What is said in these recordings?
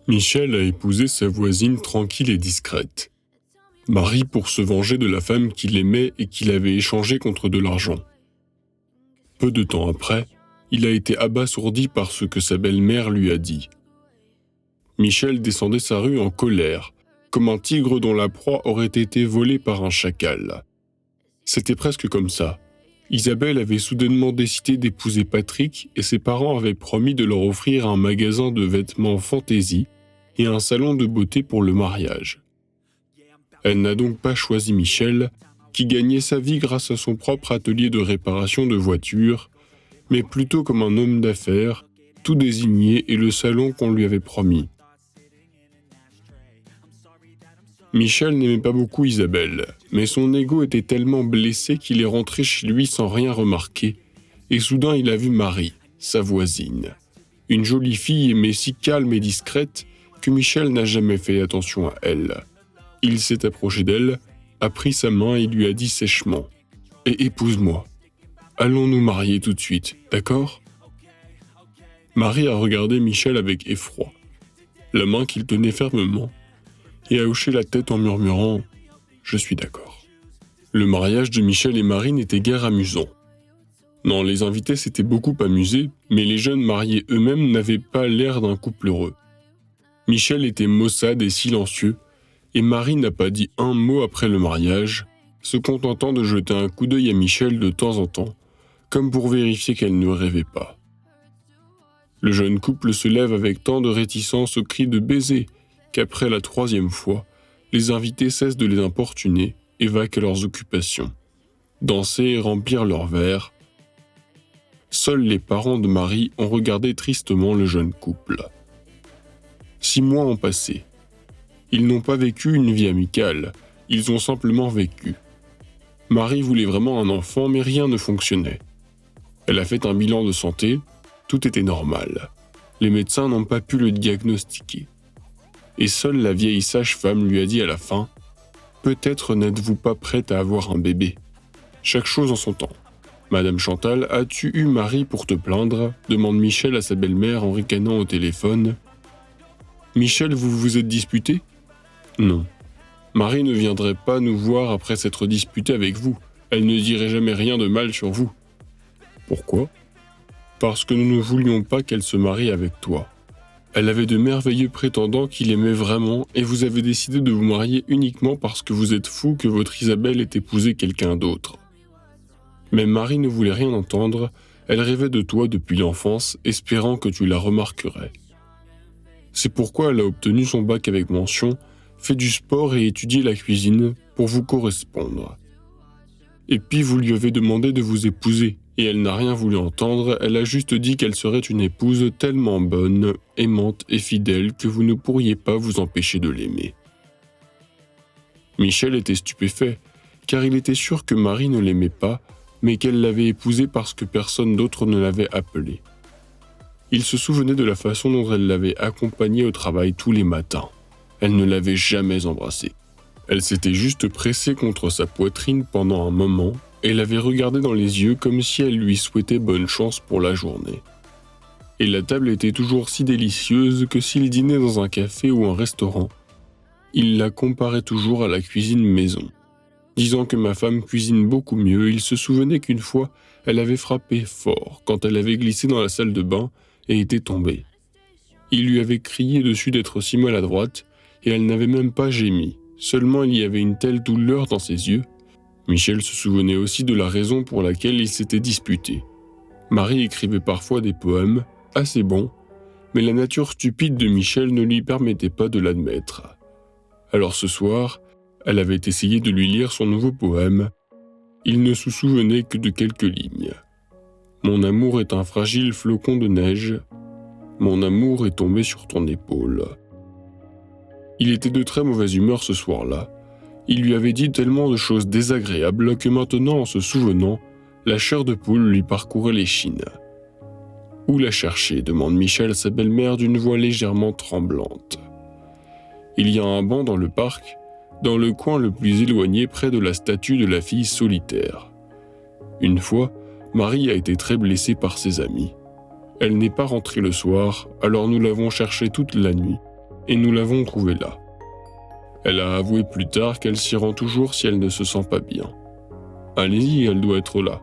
Michel a épousé sa voisine tranquille et discrète. Marie pour se venger de la femme qu'il aimait et qu'il avait échangée contre de l'argent. Peu de temps après, il a été abasourdi par ce que sa belle-mère lui a dit. Michel descendait sa rue en colère, comme un tigre dont la proie aurait été volée par un chacal. C'était presque comme ça. Isabelle avait soudainement décidé d'épouser Patrick et ses parents avaient promis de leur offrir un magasin de vêtements fantaisie et un salon de beauté pour le mariage. Elle n'a donc pas choisi Michel, qui gagnait sa vie grâce à son propre atelier de réparation de voitures, mais plutôt comme un homme d'affaires, tout désigné et le salon qu'on lui avait promis. Michel n'aimait pas beaucoup Isabelle, mais son ego était tellement blessé qu'il est rentré chez lui sans rien remarquer, et soudain il a vu Marie, sa voisine. Une jolie fille mais si calme et discrète que Michel n'a jamais fait attention à elle. Il s'est approché d'elle, a pris sa main et lui a dit sèchement « Et épouse-moi. Allons nous marier tout de suite, d'accord ?» Marie a regardé Michel avec effroi, la main qu'il tenait fermement, et a hoché la tête en murmurant « Je suis d'accord ». Le mariage de Michel et Marie n'était guère amusant. Non, les invités s'étaient beaucoup amusés, mais les jeunes mariés eux-mêmes n'avaient pas l'air d'un couple heureux. Michel était maussade et silencieux, et Marie n'a pas dit un mot après le mariage, se contentant de jeter un coup d'œil à Michel de temps en temps, comme pour vérifier qu'elle ne rêvait pas. Le jeune couple se lève avec tant de réticence au cri de baiser qu'après la 3e fois, les invités cessent de les importuner et vaquent à leurs occupations, danser et remplir leurs verres. Seuls les parents de Marie ont regardé tristement le jeune couple. 6 mois ont passé. Ils n'ont pas vécu une vie amicale, ils ont simplement vécu. Marie voulait vraiment un enfant, mais rien ne fonctionnait. Elle a fait un bilan de santé, tout était normal. Les médecins n'ont pas pu le diagnostiquer. Et seule la vieille sage-femme lui a dit à la fin « Peut-être n'êtes-vous pas prête à avoir un bébé. Chaque chose en son temps. Madame Chantal, as-tu eu Marie pour te plaindre ?» demande Michel à sa belle-mère en ricanant au téléphone. « Michel, vous vous êtes disputé ?»« Non. Marie ne viendrait pas nous voir après s'être disputée avec vous. Elle ne dirait jamais rien de mal sur vous. »« Pourquoi ?»« Parce que nous ne voulions pas qu'elle se marie avec toi. Elle avait de merveilleux prétendants qu'il aimait vraiment et vous avez décidé de vous marier uniquement parce que vous êtes fou que votre Isabelle ait épousé quelqu'un d'autre. » Mais Marie ne voulait rien entendre, elle rêvait de toi depuis l'enfance, espérant que tu la remarquerais. C'est pourquoi elle a obtenu son bac avec mention, fait du sport et étudié la cuisine pour vous correspondre. Et puis vous lui avez demandé de vous épouser, et elle n'a rien voulu entendre, elle a juste dit qu'elle serait une épouse tellement bonne, aimante et fidèle que vous ne pourriez pas vous empêcher de l'aimer. Michel était stupéfait, car il était sûr que Marie ne l'aimait pas, mais qu'elle l'avait épousée parce que personne d'autre ne l'avait appelée. Il se souvenait de la façon dont elle l'avait accompagnée au travail tous les matins. Elle ne l'avait jamais embrassée. Elle s'était juste pressée contre sa poitrine pendant un moment et l'avait regardé dans les yeux comme si elle lui souhaitait bonne chance pour la journée. Et la table était toujours si délicieuse que s'il dînait dans un café ou un restaurant, il la comparait toujours à la cuisine maison. Disant que ma femme cuisine beaucoup mieux, il se souvenait qu'une fois, elle avait frappé fort quand elle avait glissé dans la salle de bain et était tombée. Il lui avait crié dessus d'être si maladroite et elle n'avait même pas gémi, seulement il y avait une telle douleur dans ses yeux. Michel se souvenait aussi de la raison pour laquelle ils s'étaient disputés. Marie écrivait parfois des poèmes, assez bons, mais la nature stupide de Michel ne lui permettait pas de l'admettre. Alors ce soir, elle avait essayé de lui lire son nouveau poème. Il ne se souvenait que de quelques lignes. « Mon amour est un fragile flocon de neige. Mon amour est tombé sur ton épaule. » Il était de très mauvaise humeur ce soir-là. Il lui avait dit tellement de choses désagréables que maintenant, en se souvenant, la chair de poule lui parcourait l'échine. « Où la chercher ?» demande Michel à sa belle-mère d'une voix légèrement tremblante. « Il y a un banc dans le parc, dans le coin le plus éloigné près de la statue de la fille solitaire. Une fois, Marie a été très blessée par ses amis. Elle n'est pas rentrée le soir, alors nous l'avons cherchée toute la nuit. et nous l'avons trouvée là. Elle a avoué plus tard qu'elle s'y rend toujours si elle ne se sent pas bien. Allez-y, elle doit être là. »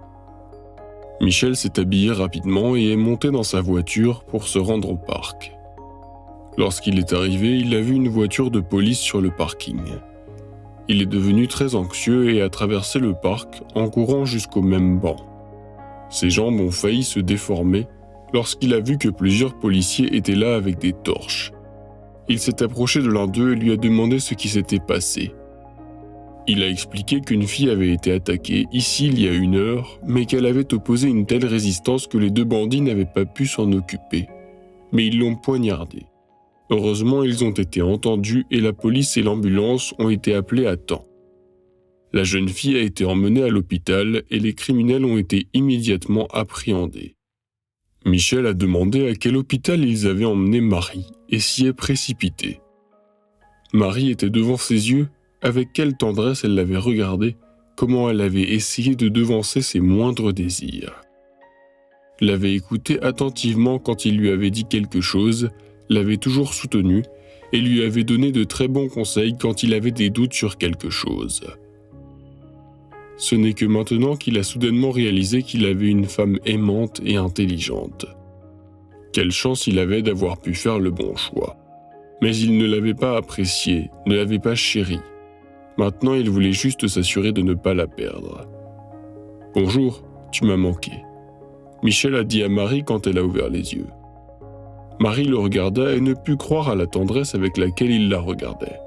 Michel s'est habillé rapidement et est monté dans sa voiture pour se rendre au parc. Lorsqu'il est arrivé, il a vu une voiture de police sur le parking. Il est devenu très anxieux et a traversé le parc en courant jusqu'au même banc. Ses jambes ont failli se déformer lorsqu'il a vu que plusieurs policiers étaient là avec des torches. Il s'est approché de l'un d'eux et lui a demandé ce qui s'était passé. Il a expliqué qu'une fille avait été attaquée ici il y a 1 heure, mais qu'elle avait opposé une telle résistance que les 2 bandits n'avaient pas pu s'en occuper. Mais ils l'ont poignardée. Heureusement, ils ont été entendus et la police et l'ambulance ont été appelés à temps. La jeune fille a été emmenée à l'hôpital et les criminels ont été immédiatement appréhendés. Michel a demandé à quel hôpital ils avaient emmené Marie et s'y est précipité. Marie était devant ses yeux, avec quelle tendresse elle l'avait regardé, comment elle avait essayé de devancer ses moindres désirs. L'avait écouté attentivement quand il lui avait dit quelque chose, l'avait toujours soutenu et lui avait donné de très bons conseils quand il avait des doutes sur quelque chose. Ce n'est que maintenant qu'il a soudainement réalisé qu'il avait une femme aimante et intelligente. Quelle chance il avait d'avoir pu faire le bon choix. Mais il ne l'avait pas appréciée, ne l'avait pas chérie. Maintenant, il voulait juste s'assurer de ne pas la perdre. « Bonjour, tu m'as manqué. » Michel a dit à Marie quand elle a ouvert les yeux. Marie le regarda et ne put croire à la tendresse avec laquelle il la regardait.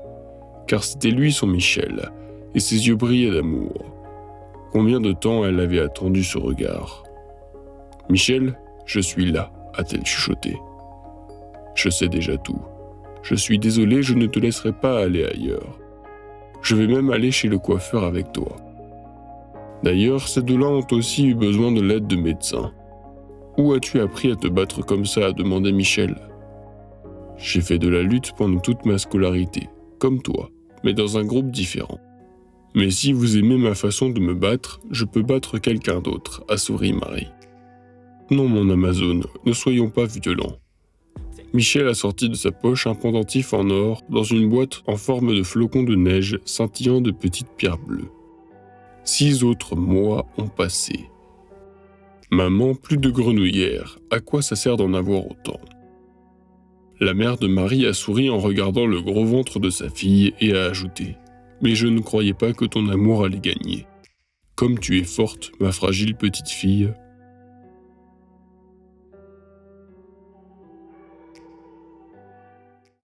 Car c'était lui son Michel, et ses yeux brillaient d'amour. Combien de temps elle avait attendu ce regard. « Michel, je suis là, » a-t-elle chuchoté. « Je sais déjà tout. Je suis désolé, je ne te laisserai pas aller ailleurs. Je vais même aller chez le coiffeur avec toi. D'ailleurs, ces 2-là ont aussi eu besoin de l'aide de médecins. Où as-tu appris à te battre comme ça ?» a demandé Michel. « J'ai fait de la lutte pendant toute ma scolarité, comme toi, mais dans un groupe différent. Mais si vous aimez ma façon de me battre, je peux battre quelqu'un d'autre, » a souri Marie. « Non, mon Amazone, ne soyons pas violents. » Michel a sorti de sa poche un pendentif en or dans une boîte en forme de flocon de neige scintillant de petites pierres bleues. 6 autres mois ont passé. Maman, plus de grenouillères, à quoi ça sert d'en avoir autant? La mère de Marie a souri en regardant le gros ventre de sa fille et a ajouté « Mais je ne croyais pas que ton amour allait gagner. Comme tu es forte, ma fragile petite fille. »